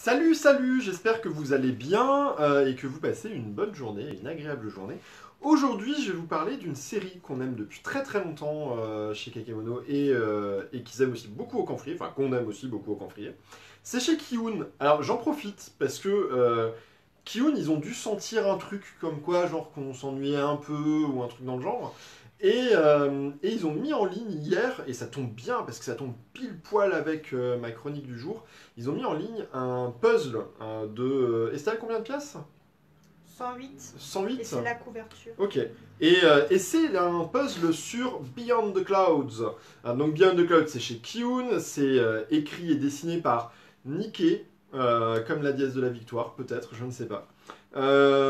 Salut, salut, j'espère que vous allez bien et que vous passez une bonne journée, une agréable journée. Aujourd'hui, je vais vous parler d'une série qu'on aime depuis très très longtemps chez Kakemono et qu'ils aiment aussi beaucoup au Camphrier, enfin qu'on aime aussi beaucoup au Camphrier. C'est chez Kiun. Alors j'en profite parce que Kiun, ils ont dû sentir un truc comme quoi, genre qu'on s'ennuyait un peu ou un truc dans le genre. Et ils ont mis en ligne hier, et ça tombe bien parce que ça tombe pile poil avec ma chronique du jour, ils ont mis en ligne un puzzle de... Estelle, combien de pièces? 108. Et 108. c'est la couverture. Ok. Et c'est un puzzle sur Beyond the Clouds. Donc Beyond the Clouds, c'est chez Kiun, c'est écrit et dessiné par Nikke, comme la déesse de la victoire, peut-être, je ne sais pas.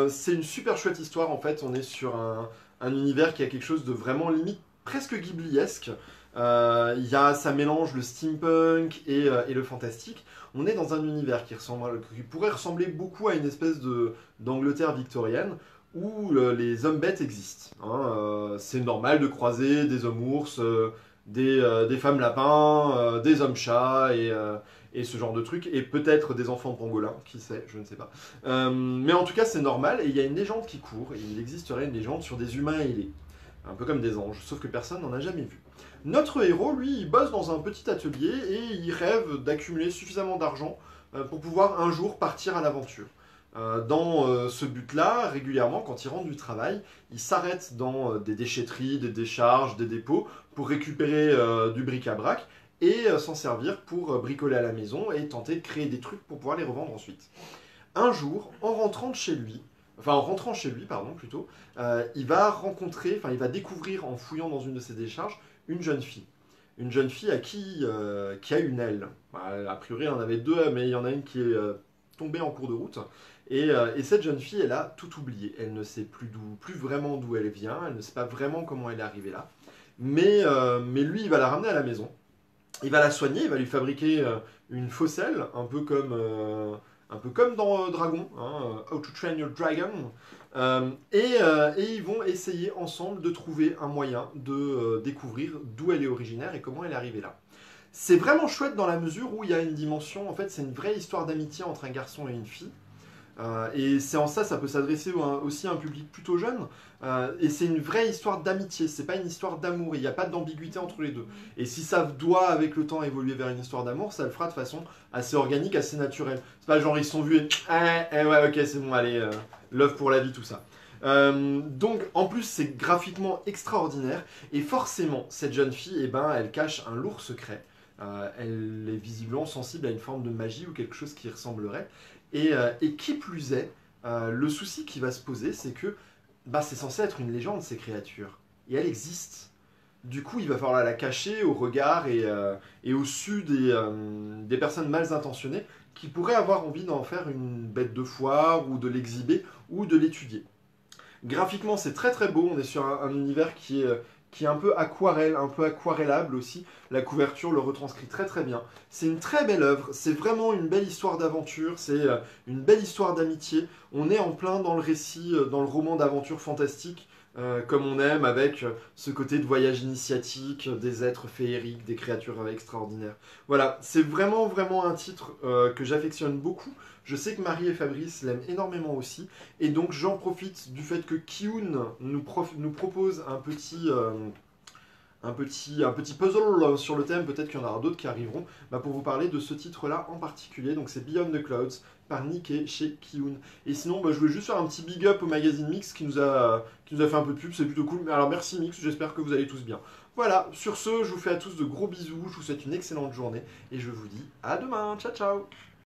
C'est une super chouette histoire, en fait, on est sur un univers qui a quelque chose de vraiment limite presque ghibliesque. Ça mélange le steampunk et le fantastique. On est dans un univers qui pourrait ressembler beaucoup à une espèce d'Angleterre victorienne où les hommes bêtes existent. Hein. C'est normal de croiser des hommes ours, des femmes lapins, des hommes chats et ce genre de trucs, et peut-être des enfants pangolins, qui sait, je ne sais pas. Mais en tout cas, c'est normal, et il y a une légende qui court, et il existerait une légende sur des humains ailés, un peu comme des anges, sauf que personne n'en a jamais vu. Notre héros, lui, il bosse dans un petit atelier, et il rêve d'accumuler suffisamment d'argent pour pouvoir un jour partir à l'aventure. Dans ce but-là, régulièrement, quand il rentre du travail, il s'arrête dans des déchetteries, des décharges, des dépôts pour récupérer du bric-à-brac et s'en servir pour bricoler à la maison et tenter de créer des trucs pour pouvoir les revendre ensuite. Un jour, en rentrant chez lui, pardon, plutôt, il va rencontrer, enfin, il va découvrir en fouillant dans une de ses décharges une jeune fille. Une jeune fille qui a une aile. A priori, il y en avait deux, mais il y en a une qui est tombée en cours de route. Et cette jeune fille, elle a tout oublié. Elle ne sait plus vraiment d'où elle vient. Elle ne sait pas vraiment comment elle est arrivée là. Mais lui, il va la ramener à la maison. Il va la soigner. Il va lui fabriquer une fausse aile, un peu comme dans Dragon, hein, How to Train Your Dragon. Et ils vont essayer ensemble de trouver un moyen de découvrir d'où elle est originaire et comment elle est arrivée là. C'est vraiment chouette dans la mesure où il y a une dimension, en fait c'est une vraie histoire d'amitié entre un garçon et une fille. Et c'est en ça peut s'adresser aussi à un public plutôt jeune. Et c'est une vraie histoire d'amitié, c'est pas une histoire d'amour, il n'y a pas d'ambiguïté entre les deux. Et si ça doit avec le temps évoluer vers une histoire d'amour, ça le fera de façon assez organique, assez naturelle. C'est pas genre ils se sont vus et ouais ok c'est bon allez, love pour la vie tout ça. Donc en plus c'est graphiquement extraordinaire et forcément cette jeune fille eh ben, elle cache un lourd secret. Elle est visiblement sensible à une forme de magie ou quelque chose qui ressemblerait. Et qui plus est, le souci qui va se poser, c'est que bah, c'est censé être une légende, ces créatures. Et elle existe. Du coup, il va falloir la cacher au regard et au su des personnes mal intentionnées qui pourraient avoir envie d'en faire une bête de foire ou de l'exhiber ou de l'étudier. Graphiquement, c'est très très beau. On est sur un univers qui est un peu aquarelle, un peu aquarellable aussi. La couverture le retranscrit très très bien. C'est une très belle œuvre. C'est vraiment une belle histoire d'aventure. C'est une belle histoire d'amitié. On est en plein dans le récit, dans le roman d'aventure fantastique. Comme on aime, avec ce côté de voyage initiatique, des êtres féeriques, des créatures extraordinaires. Voilà, c'est vraiment vraiment un titre que j'affectionne beaucoup. Je sais que Marie et Fabrice l'aiment énormément aussi, et donc j'en profite du fait que Kiun nous propose un petit puzzle sur le thème, peut-être qu'il y en aura d'autres qui arriveront, bah pour vous parler de ce titre-là en particulier. Donc c'est Beyond the Clouds par Nikke chez Kiun. Et sinon, bah, je voulais juste faire un petit big up au magazine Mix qui nous a fait un peu de pub, c'est plutôt cool. Alors merci Mix, j'espère que vous allez tous bien. Voilà, sur ce, je vous fais à tous de gros bisous, je vous souhaite une excellente journée et je vous dis à demain. Ciao ciao.